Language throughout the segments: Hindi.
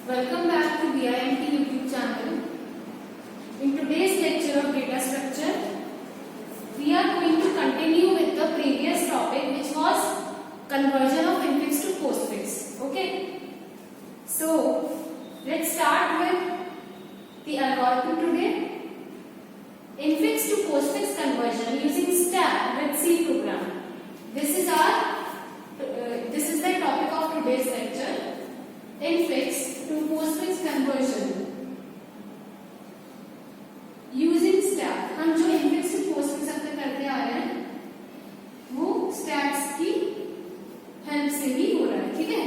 Welcome back to BIMT YouTube channel. In today's lecture of data structure, we are going to continue with the previous topic, which was conversion of infix to postfix. Okay. So let's start with the algorithm today. Infix to postfix conversion using stack with C program. This is the topic of today's lecture. Infix to postfix conversion using stack. हम जो infix to postfix अब तक करते आ रहे हैं वो stacks की हेल्प से ही हो रहा है, ठीक है।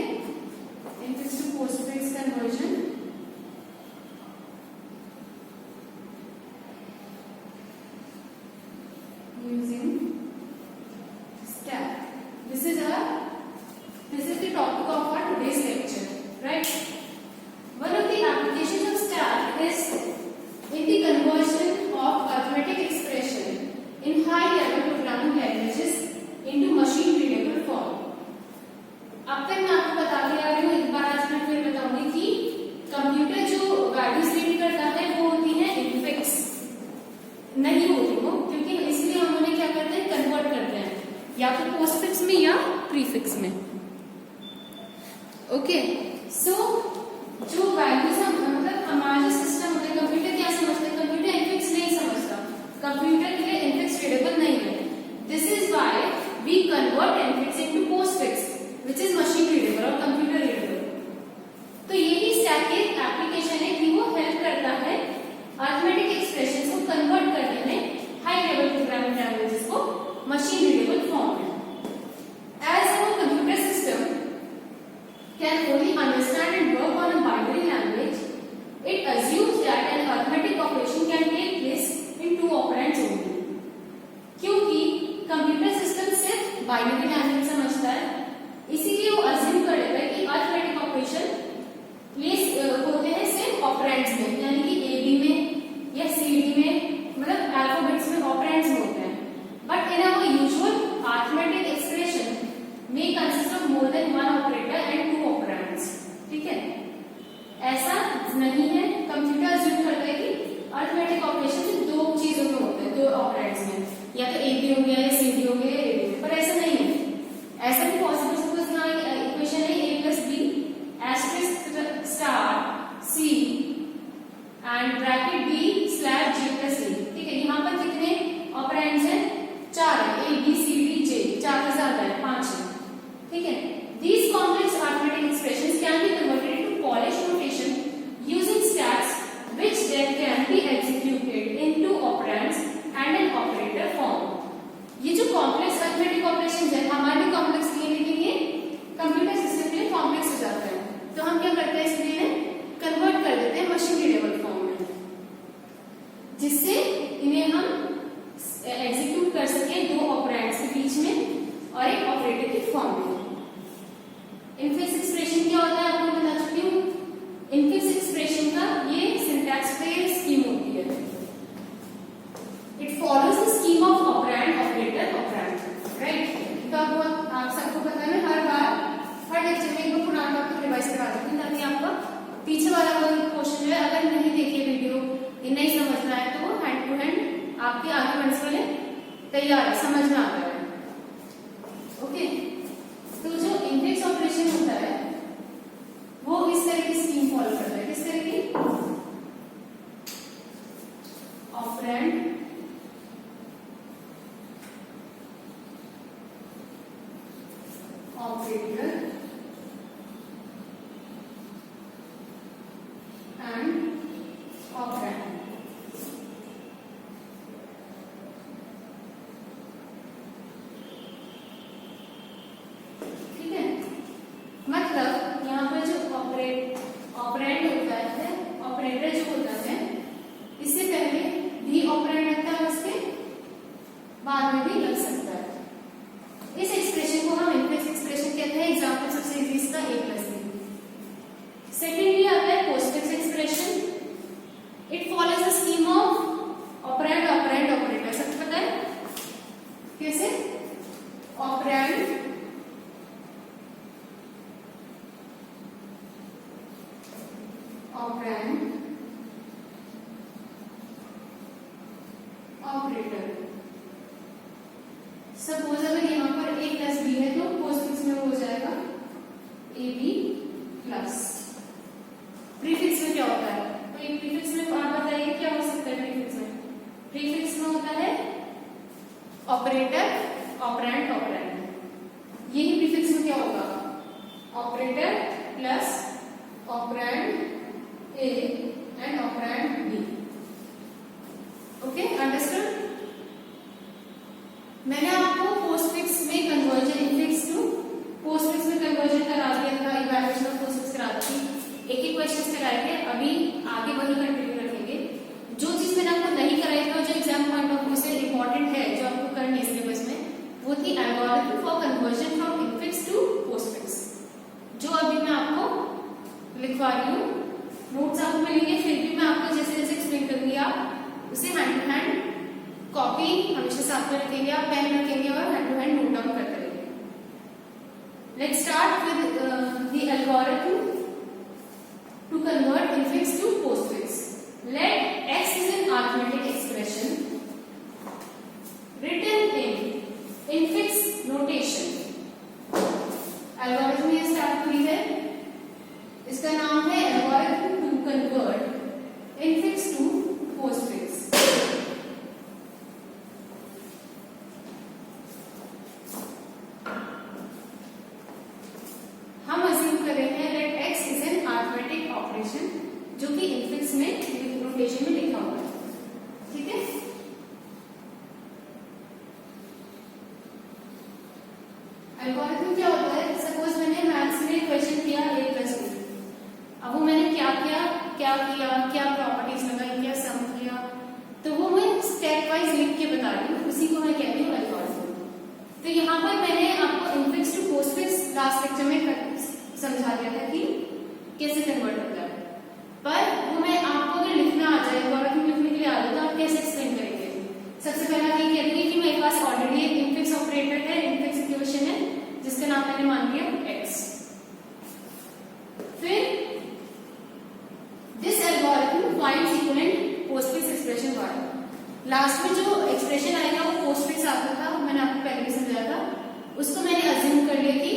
infix to postfix conversion using stack. This is the topic of our today's lecture. Right? One of the applications of stack is in the conversion of arithmetic expression in high-level programming languages into machine-readable form. अब तक मैं आपको बताती आ रही हूँ, एक बार आज मैं फिर बताऊंगी कि कंप्यूटर जो वैल्यूज रीड करता है वो होती है इनफिक्स नहीं होती वो, क्योंकि इसलिए हम उन्हें क्या करते हैं, कन्वर्ट करते हैं या तो पोस्टफिक्स में या प्रीफिक्स में। ओके सो जो वैल्यूज हम मतलब हमारा जो सिस्टम होता है, कंप्यूटर क्या समझते हैं, कंप्यूटर इनफिक्स नहीं समझता, कंप्यूटर के लिए इनफिक्स रीडेबल नहीं है। This is why we convert infix into postfix which is machine readable और कंप्यूटर रीडेबल। तो यही स्टैक की एप्लीकेशन है कि वो हेल्प करता है अरिथमेटिक एक्सप्रेशंस को कन्वर्ट करने में हाई लेवल प्रोग्रामिंग लैंग्वेजेस को मशीन रीडेबल फॉर्म में। As a computer system can only understand and work on a binary language, it assumes that an arithmetic operation can take place in two operands only. क्योंकि कंप्यूटर सिस्टम सिर्फ बाइनरी लैंग्वेज समझता है, इसीलिए वो अज्यूम कर लेता है कि अरिथमेटिक ऑपरेशन प्लेस होते हैं सिर्फ ऑपरेंड्स में, यानी कि AB में या CD में, मतलब अल्फाबेट्स में ऑपरेंड्स में होते हैं। But in our usual arithmetic expression may consist of more than one operator and two operands, ठीक है। ऐसा नहीं है, कंप्यूटर अज्यूम करता है कि अरिथमेटिक ऑपरेशन दो चीजों में होते हैं, दो ऑपरेंड्स में, या तो AB हो गया या CD हो गया या AB, पर ऐसा नहीं है। ऐसा भी पॉसिबल, सपोज यहाँ इक्वेशन है A plus B asterisk star C and bracket B slash J plus A, ठीक है। यहाँ पर कितने ऑपरेंड्स हैं, चार है, A B C D J, चार से ज्यादा है, 5 है, ठीक है। These complex arithmetic expressions can be converted into Polish notation using stacks, which then can be executed in two operands and an operator form. ये जो complex arithmetic operations है हमारे complex के लिए, लेकिन ये कंप्यूटर सिस्टम के लिए complex हो जाता है, तो हम क्या करते हैं, इसलिए इन्हें कन्वर्ट कर देते हैं मशीन रीडेबल फॉर्म में, जिससे इन्हें हम एग्जीक्यूट कर सके दो ऑपरेंड्स के बीच में और एक ऑपरेटर की फॉर्म में। इनफिक्स एक्सप्रेशन क्या होता है आपको बता चुकी हूँ। इनफिक्स एक्सप्रेशन का ये सिंटैक्स पे स्कीम होती है। It follows the scheme of operand operator operand, right. तो आप सबको पता है, मैं हर बार हर लेक्चर में एक बार पुराना टॉपिक रिवाइज करा देती हूँ, ताकि आपका पीछे वाला क्वेश्चन जो है अगर नहीं देखे वीडियो ये नहीं समझना है तो वो हैंड टू हैंड आपके आर्ग्यूमेंट्स के लिए तैयार है, समझ में आता है। ओके तो जो इनफिक्स ऑपरेशन होता है वो इस तरह की स्कीम फॉलो करता है, किस तरह की, operand operator and operand. Operand operator. Suppose अगर यहाँ पर a प्लस बी है तो पोस्टफिक्स में हो जाएगा ए बी प्लस। प्रीफिक्स में क्या होता है? तो एक प्रीफिक्स में आप बताइए क्या हो सकता है प्रीफिक्स में? प्रीफिक्स में होता है ऑपरेटर ऑपरेंड ऑपरेंड। यही प्रीफिक्स में क्या होगा? Operator plus operand A and operand B. Okay, understood? मैंने आपको पोस्टफिक्स में कन्वर्जन इनफिक्स टू पोस्टफिक्स में कन्वर्जन करा दिया था, इवैल्यूएशन ऑफ पोस्टफिक्स करा दी। एक एक क्वेश्चन कराएंगे, अभी आगे वही कंटिन्यू रखेंगे। जो चीज मैंने आपको नहीं कराई था, जो एग्जाम पॉइंट ऑफ व्यू से इंपॉर्टेंट है, जो आपको करनी है सिलेबस में, वो थी algorithm for conversion from infix to postfix, जो अभी मैं आपको लिखवा रही हूँ। नोट्स आपको मिलेंगे, फिर भी मैं आपको जैसे जैसे एक्सप्लेन करूंगी आप उसे हैंड टू हैंड कॉपी हमेशा साथ में रखेंगे, आप पेन रखेंगे और hand to hand note down करते रहेंगे। Let's start with the algorithm to convert infix to postfix. Let x is an arithmetic expression written in infix notation। Algorithm ये स्टार्ट हुई है, इसका नाम है algorithm to convert infix to postfix. हम अज्यूम कर रहे हैं let x is an arithmetic operation, जो कि इनफिक्स में नोटेशन में लिखा हुआ है। ठीक है, एल्गोरिथम क्या होता है? सपोज मैंने मैथ्स में क्वेश्चन किया a प्लस बी। अब वो मैंने क्या किया, क्या प्रॉपर्टीज लगाई, क्या सम किया, तो वो मैं स्टेप वाइज लिख के बता रही हूँ, उसी को मैं कहती हूँ एल्गोरिथम। तो यहाँ पर मैंने आपको infix to postfix last lecture में समझा दिया था कि कैसे कन्वर्ट होता है, पर वो मैं आपको अगर लिखना आ जाए, एल्गोरिथम लिखने के लिए आ जाए, तो आप कैसे एक्सप्लेन करेंगे? सबसे पहला ये कहते हैं कि मेरे पास ऑलरेडी एक इनफिक्स ऑपरेटर है, इनफिक्स इक्वेशन है, जिसका नाम मैंने मान लिया x। फिर this algorithm finds equivalent postfix expression y। Last में जो एक्सप्रेशन आएगा वो पोस्टफिक्स आता था, मैंने आपको पहले भी समझाया था, उसको मैंने अज्यूम कर लिया कि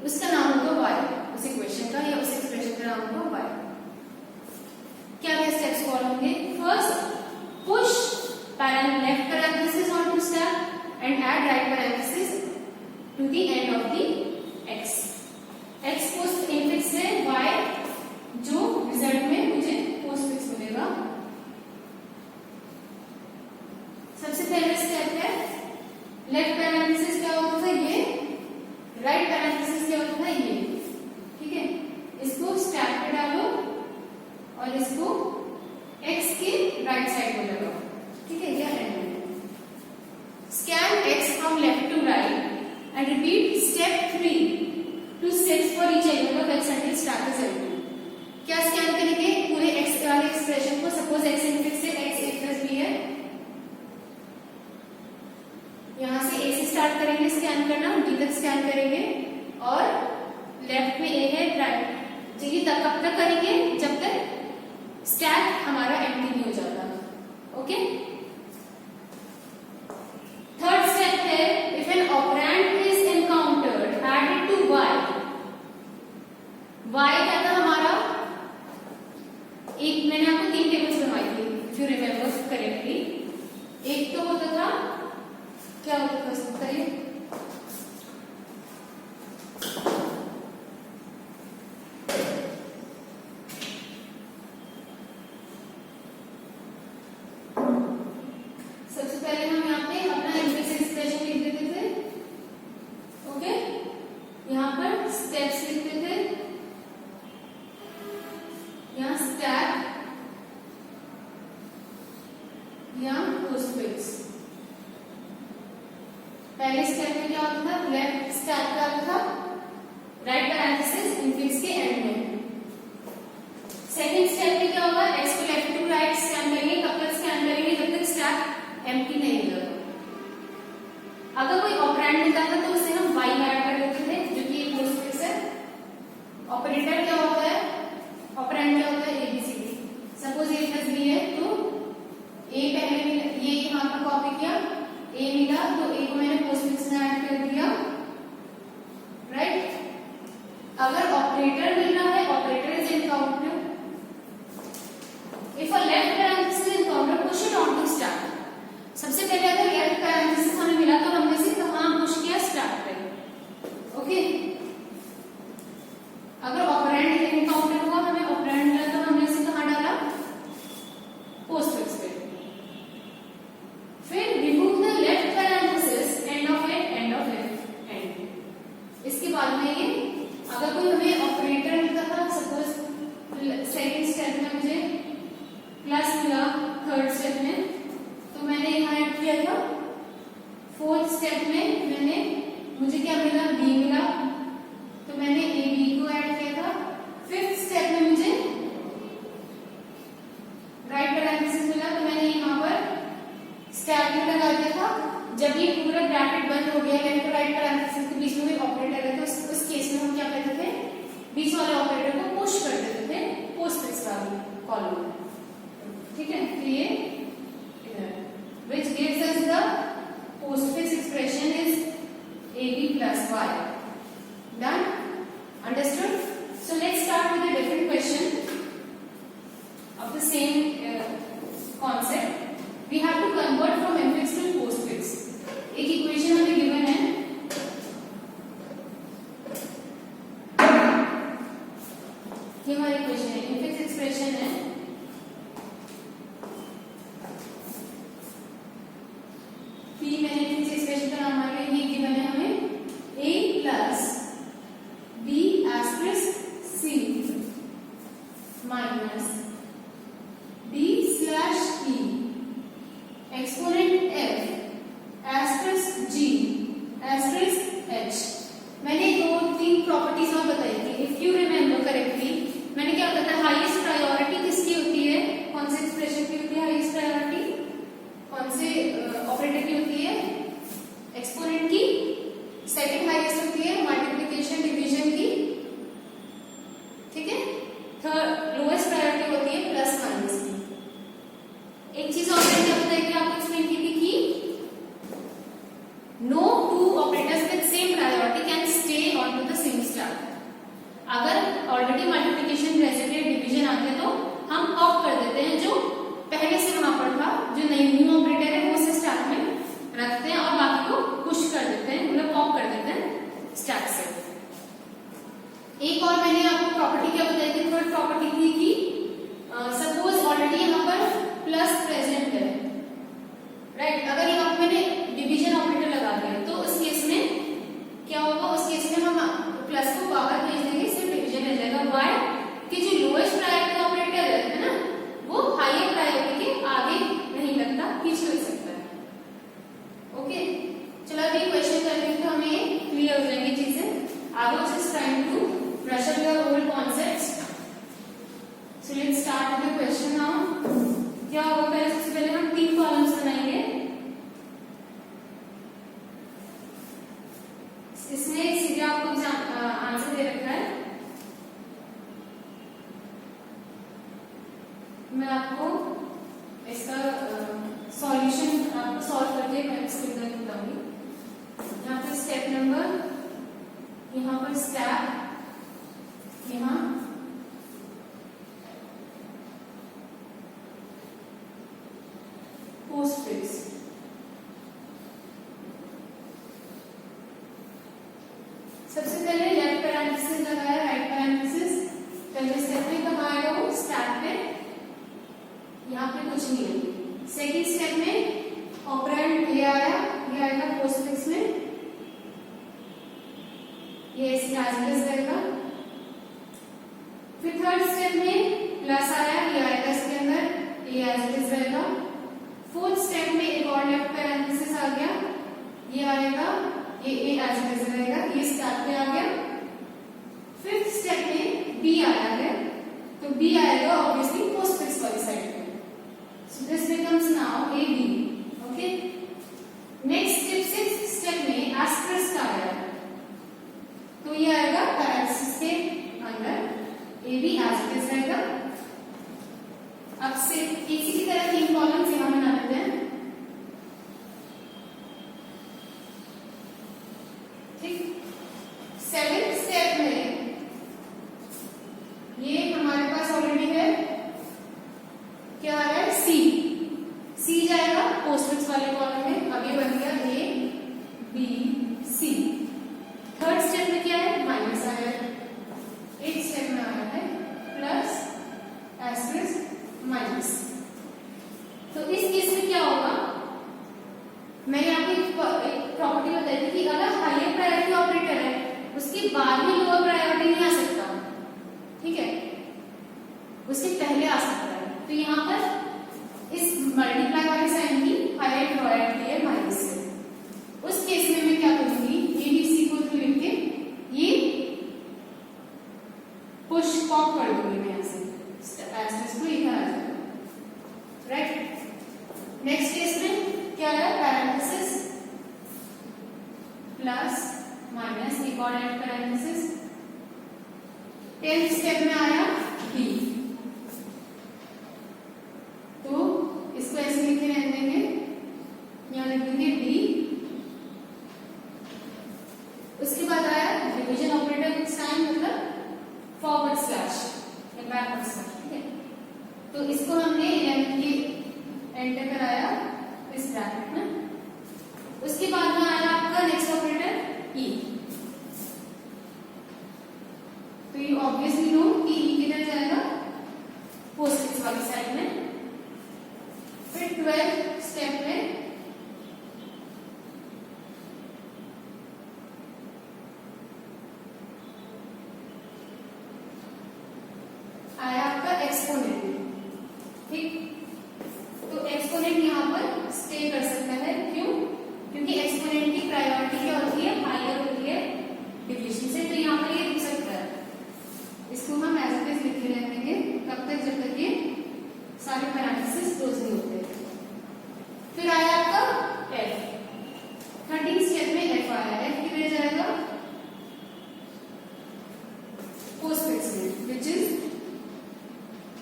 उसका नाम होगा y, उस इक्वेशन का या उस एक्सप्रेशन का नाम होगा y। क्या क्या स्टेप्स फॉलो होंगे? First, push left parenthesis onto step and add right parenthesis to the end of the x। x post infix है y, जो रिजल्ट में मुझे पोस्टफिक्स मिलेगा। सबसे पहले स्टेप है लेफ्ट पैरेंथेसिस क्या होता था ये, राइट पैरेंथेसिस क्या होता था ये। ठीक है, इसको स्टैक पे डालो और इसको x के राइट साइड में लगाओ। ठीक है, यह एंड में। Scan x from left to right and repeat step 3 to 6 for each element of x until stack is empty। क्या स्कैन करेंगे? पूरे x वाले एक्सप्रेशन को। सपोज x इनफिक्स से x a प्लस b है, यहां से a से स्टार्ट करेंगे स्कैन करना, d तक स्कैन करेंगे, और लेफ्ट में a है, राइट। तो ये कब तक करेंगे? जब तक स्टैक हमारा एम्प्टी नहीं हो जाता। ओके, थर्ड स्टेप है if an operand is encountered added to y। y क्या था हमारा? एक मैंने आपको 3 टेबल्स बनवाई थी, इफ यू रिमेंबर करेक्टली। एक तो होता था, क्या होता था उसको बताइए? सबसे पहले हम यहाँ पे अपना इनफिक्स एक्सप्रेशन लिख देते थे। ओके, यहाँ पर स्टेप्स लिखते थे, यहाँ स्टैक, यहाँ पोस्टफिक्स। पहले स्टेप में क्या होता था? लेफ्ट स्टैक का आता था, राइट पैरेंथेसिस इनफिक्स के एंड में। सेकंड स्टेप में क्या होगा? x को लेफ्ट टू राइट स्कैन करेंगे। कब तक स्कैन करेंगे? जब तक स्टैक एम्प्टी नहीं मिलेगा। अगर कोई ऑपरेंड मिलता था तो उसे हम y ऐड कर देते थे, जो कि पोस्टफिक्स है। ऑपरेटर क्या होता है? ऑपरेंड क्या होता है? abc दी है तो ए पहले मिला, ये यहाँ पर कॉपी किया, ए मिला तो ए को मैंने पोस्टफिक्स में ऐड कर दिया, राइट। अगर ऑपरेटर मिलना है, operator is encounter, if a left parenthesis is encounter push it onto start. सबसे पहले अगर लेफ्ट पैरेंथेसिस हमें मिला तो हमने इसे कहां पुश किया, स्टार्ट पे, ओके। अगर ऑपरेंड एनकाउंटर हुआ, हमें ऑपरेंड मिला तो हमने इसे कहां डाला, पोस्टफिक्स पे। फिर remove the left parenthesis, end of it, end of it, and. इसके बाद में ये अगर कोई हमें ऑपरेटर मिलता था, सपोज सेकंड स्टेप में मुझे प्लस मिला, थर्ड स्टेप में तो मैंने यहाँ ऐड किया था, फोर्थ स्टेप में मैंने मुझे क्या मिला, बी मिला तो मैंने ए बी को ऐड किया था, फिफ्थ स्टेप में मुझे राइट पैरेंथेसिस मिला तो मैंने यहाँ पर स्टैप में लगा दिया था। जब ये पूरा ब्रैकेट बंद हो गया, लेफ्ट राइट पैरेंथेसिस के बीच में कोई ऑपरेटर है तो उस केस में हम क्या कहते थे, बीच वाले ऑपरेटर को पुश कर देते थे पोस्टफिक्स वाले कॉलम में, ठीक है। तो ये which gives us the postfix expression is ab plus y. Done? Understood? So let's start with a different question of the same concept. We have to convert from infix to postfix. एक इक्वेशन हमें गिवन है, ये हमारी इक्वेशन है, infix एक्सप्रेशन है, मैंने इस एक्सप्रेशन का नाम आ ये गिवन है हमें a plus b asterisk c minus d slash e exponent f asterisk g asterisk h। मैंने दो तीन प्रॉपर्टीज और बताई थी, इफ यू रिमेम्बर करेक्टली। मैंने क्या बताया था, हाईएस्ट प्रायोरिटी किसकी होती है, कौन से एक्सप्रेशन की होती है हाईएस्ट प्रायोरिटी, कौन से ऑपरेटर की होती है, एक्सपोनेंट की। सेकंड हाईएस्ट होती है मल्टीप्लिकेशन डिवीजन की, ठीक है। थर्ड लोएस्ट प्रायोरिटी होती है प्लस माइनस की। एक चीज और मैंने क्या बताई थी, आपको एक्सप्लेन की थी कि no two operators with same priority can stay on to the same star. अगर ऑलरेडी मल्टीप्लिकेशन रेसिप्रोकल डिवीजन आते तो हम पॉप कर देते हैं जो पहले से वहां पर था, जो न्यू ऑपरेटर है वो उसे स्टार्ट में रखते हैं और बाकी को पुश कर देते हैं, मतलब पॉप कर देते हैं स्टैक से। एक और मैंने आपको प्रॉपर्टी क्या बताई थी, थर्ड प्रॉपर्टी थी कि सपोज ऑलरेडी यहाँ पर प्लस प्रेजेंट है, राइट। अगर यहाँ पर मैंने डिवीजन ऑपरेटर लगा दिया तो उस केस में क्या होगा, उस केस में हम प्लस को बाहर भेज देंगे, सिर्फ डिवीजन रह जाएगा। वाई कि जो लोएस्ट प्रायोरिटी ऑपरेटर है ना वो हायर प्रायोरिटी के आगे नहीं लगता, पीछे हो सकता है, ओके। चलो अभी क्वेश्चन करने तो हमें क्लियर हो जाएंगी चीजें। I was just trying to brush up your old concepts. So let's start with the question now. क्या होगा, पहले सबसे पहले हम तीन कॉलम्स बनाएंगे। इसमें सीधे आपको आंसर दे रखा है, मैं आपको इसका सॉल्यूशन आपको सॉल्व करके मैं इसके अंदर बताऊंगी। यहाँ पे स्टेप नंबर, यहाँ पर स्टेप, यहाँ पोस्टफिक्स। सबसे पहले लेफ्ट पैरेंथेसिस लगाया, राइट पैरेंथेसिस। पहले स्टेप में कहाँ आएगा वो, स्टैक पे, यहाँ पे कुछ नहीं है। सेकेंड स्टेप में ऑपरेंड ये आया, ये आएगा पोस्टफिक्स में, ये एज इट इज रहेगा। फिर थर्ड स्टेप में प्लस आया, ये आएगा इसके अंदर, ये एज इट इज रहेगा। फोर्थ स्टेप में एक और लेफ्ट पैरेंथेसिस आ गया, ये आएगा, ये एज इट इज रहेगा, ये स्टैक पे आ गया। फिफ्थ स्टेप में बी आया है तो बी आएगा ऑब्वियसली पोस्टफिक्स वाली साइड पे। So this becomes now AB. Okay. Next step, sixth step में asterisk आया, तो ये आएगा पैरेंथेसिस के अंदर, AB as it is रहेगा। अब सिर्फ इसी की तरह 3 कॉलम्स यहाँ बना देते हैं, ठीक। 7th स्टेप में ये हमारे पास ऑलरेडी है, क्या आ रहा है, सी जाएगा पोस्टफिक्स वाले कॉलम में। अब ये बन गया A B C। 3rd step में क्या है, माइनस आया है। 8th स्टेप में आया है प्लस एस्टेरिस्क माइनस। तो इस केस में क्या होगा, मैंने आपको एक प्रॉपर्टी बताई थी कि अगर हायर प्रायोरिटी ऑपरेटर है उसके बाद में लोअर प्रायोरिटी नहीं आ सकता, ठीक है, उसके पहले आ सकता है। तो यहाँ पर इस मल्टीप्लाई वाले साइन की हायर प्रायोरिटी है माइनस से। उस केस में मैं क्या करूंगी, ABC को थ्रू लिख के ये पुश पॉप कर दूंगी मैं यहाँ से, एस्टेरिस्क को इधर आ जाएगा, राइट। नेक्स्ट केस में क्या है, पैरेंथेसिस प्लस माइनस, एक और एड पैरेंथेसिस। 10th स्टेप में आया B, तो इसको ऐसे लिखे रहने देंगे, यहाँ लिखेंगे D। उसके बाद आया डिवीजन ऑपरेटर साइन, मतलब फॉरवर्ड स्लैश या बैकवर्ड स्लैश, ठीक है। तो इसको हमने ये एंटर कराया इस ब्रैकेट में। उसके बाद में आया आपका नेक्स्ट ऑपरेटर E। तो ये ऑब्वियसली नो कि E किधर जाएगा, पोस्टफिक्स वाली साइड में। फिर 12th स्टेप में आया आपका एक्सपोनेंट, ठीक। तो एक्सपोनेंट यहाँ पर स्टे कर सकता है, क्यों, क्योंकि एक्सपोनेंट की प्रायोरिटी क्या होती है, हायर होती है डिवीजन से। तो यहाँ पर ये रुक सकता है, इसको हम एज इट इज लिखे रहेंगे कब तक, जब तक ये सारे पैरेंथेसिस क्लोज नहीं होते। फिर आया आपका F। 13th स्टेप में F आया है, किधर जाएगा, पोस्टफिक्स में, which is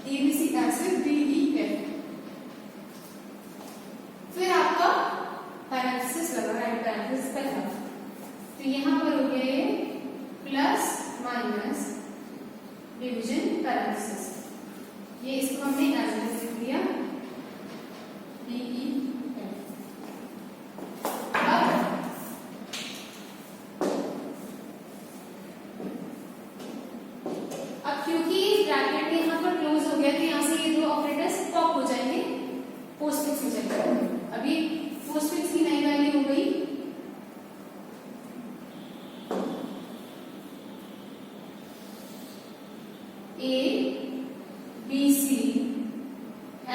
ABC acid DEF। फिर आपका पैरेंथेसिस लगा, राइट पैरेंथेसिस पहला। तो यहाँ पर हो गया ये प्लस माइनस डिवीजन पैरेंथेसिस, ये इसको हमने एज इट इज लिख दिया DEF। अब क्योंकि ब्रैकेट यहाँ पर क्लोज हो गया, तो यहाँ से ये दो ऑपरेटर्स पॉप हो जाएंगे, पोस्टफिक्स हो जाएगा। अभी पोस्टफिक्स की नई वैल्यू हो गई ABC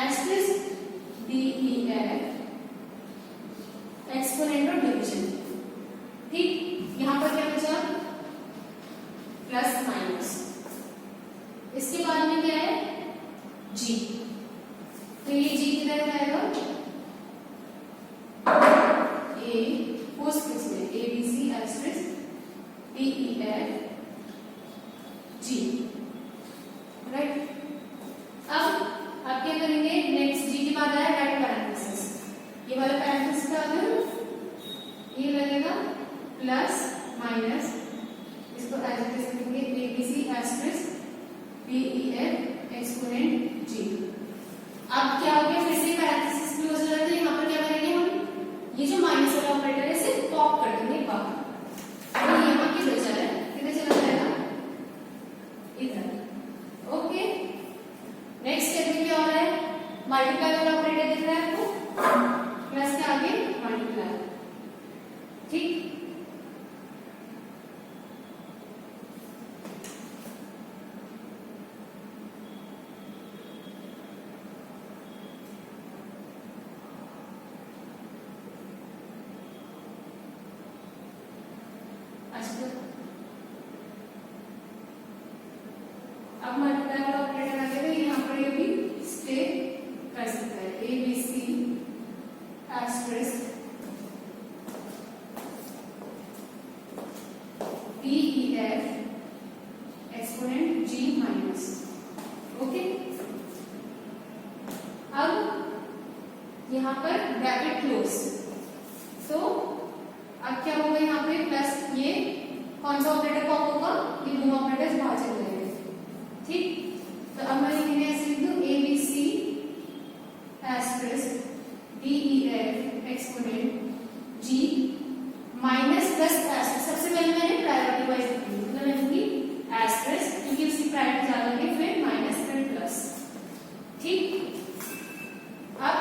एस्टेरिस्क DEF एक्सपोनेंट और डिवीजन, ठीक। यहाँ पर क्या बचा, प्लस माइनस। इसके बाद में क्या है, G। तो ये G किधर जाएगा, A पोस्टफिक्स में ABC asterisk DEF G, right. अब आप क्या करेंगे, नेक्स्ट G के बाद आया राइट पैरेंथेसिस। ये वाला पैरेंथेसिस का अगर ये लगेगा प्लस माइनस, इसको एज इट इज लिखेंगे ABC asterisk DEF exponent G। अब क्या हो गया, फिर से पैरेंथेसिस क्लोज हो जाता है। यहाँ पर क्या करेंगे हम, ये जो माइनस वाला ऑपरेटर है इसे पॉप कर देंगे बाहर। तो यहाँ किधर चला है, किधर चला जाएगा, इधर, ओके। नेक्स्ट स्टेप में क्या हो रहा है, मल्टीप्लाई वाला ऑपरेटर दिख रहा है आपको, प्लस के आगे मल्टीप्लाई, ठीक। अब मल्टीप्लाई वाला ऑपरेटर आ गया, यहाँ पर ये भी स्टे कर सकता है, ABC एस्टेरिस्क यहाँ पर ब्रैकेट क्लोज, तो अब क्या होगा यहाँ पे प्लस ये कौन सा ऑपरेटर पॉप होगा, ये दोनों ऑपरेटर्स बाहर चले जाएंगे, ठीक। तो अब मैं लिखने ऐसे लिख दूं A B C asterisk D E F exponent G minus plus asterisk. सबसे पहले मैंने प्रायोरिटी वाइज लिखी, मतलब मैं लिखूंगी एस्ट्रिस्क क्योंकि उसकी प्रायोरिटी ज्यादा है, फिर माइनस फिर प्लस, ठीक। अब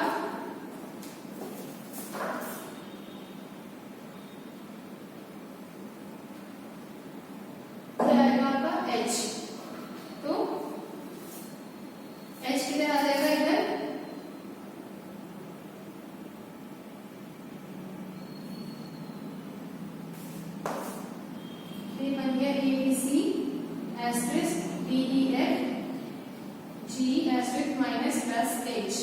आपका एच, तो एच किधर आ जाएगा, इधर ये बन गया A B C asterisk D E F G asterisk minus plus H,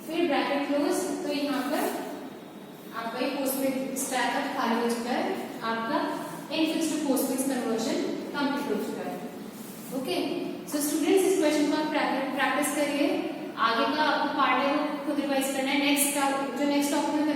फिर ब्रैकेट क्लोज। तो यहाँ पर आपका ये पोस्टफिक्स स्टैक खाली हो चुका है, आपका infix to postfix conversion complete हो चुका है। ओके, सो स्टूडेंट्स इस क्वेश्चन को आप प्रैक्टिस करिए, आगे का आपको पार्ट है वो खुद रिवाइज करना है। नेक्स्ट जो नेक्स्ट टॉपिक में